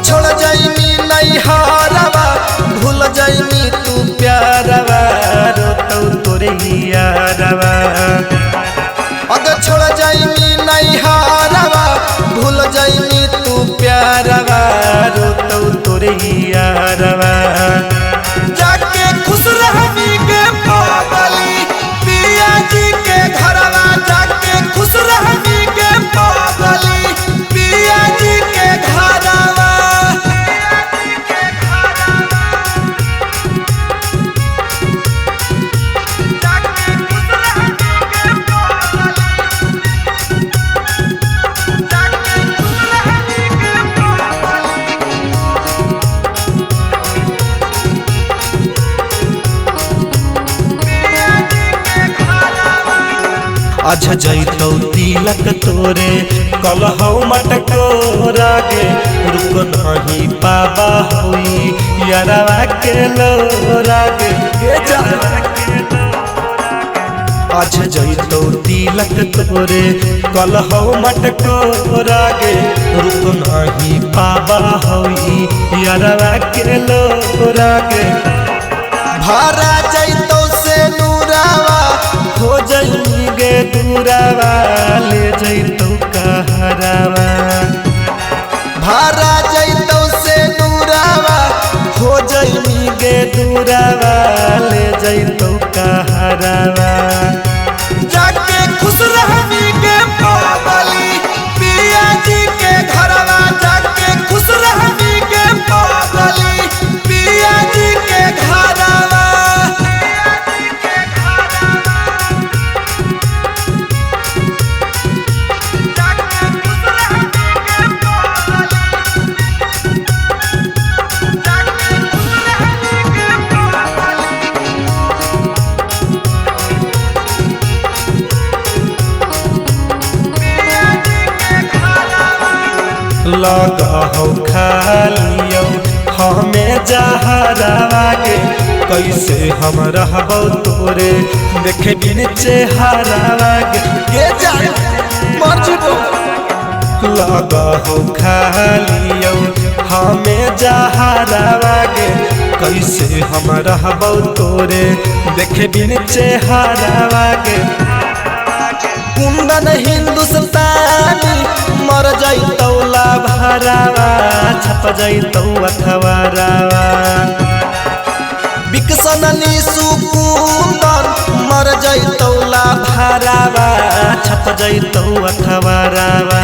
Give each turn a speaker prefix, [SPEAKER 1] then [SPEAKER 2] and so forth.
[SPEAKER 1] छोड़ जाइमी नैहरवा भूल जाइमी तू प्यारवा रोतौ तोरे यारवा। छोड़ जाइमी नैहरवा भूल जाइमी तू प्यारवा रोतौ तोरे यारवा। जाके खुश रहनी के पागली पिया जी के घरवा जाके खुश रहनी के पागली पिया जी के घरवा। अच्छा जैतौ तिलक तोरे कलहौ मटकोरागे रुक नहीं पाबा होई यारवा के लोरागे। अच्छा जैतौ तिलक तोरे कलहौ मटकोरागे रुक नहीं पाबा होई यारवा के लोरागे। भारा जैतौ से नूरावा हो जाइमी गे दूरावा ले जैतौ कहरावा। भारा जैतौ से दूरावा हो जाइमी गे दूरावा ले जैतौ कहरावा। जाके खुश रहनी के पागली पिया जी के घरवा जाके खुश रहनी के पागली पिया जी के घरवा। लगा हो खालियो हमें जहरावा के कैसे हम रहबौ तोरे देखे बिन चेहरावा के लगा हो खालियो हमें जहरावा के कैसे हम रहबौ तोरे देखे बिन चेहरावा के। कुंदन हिंदुस्तानी मर जैतौ लाभरावा छप जैतौ अखबारावा। विकसन निशु कुंदन मर जैतौ लाभरावा छप जैतौ अखबारावा।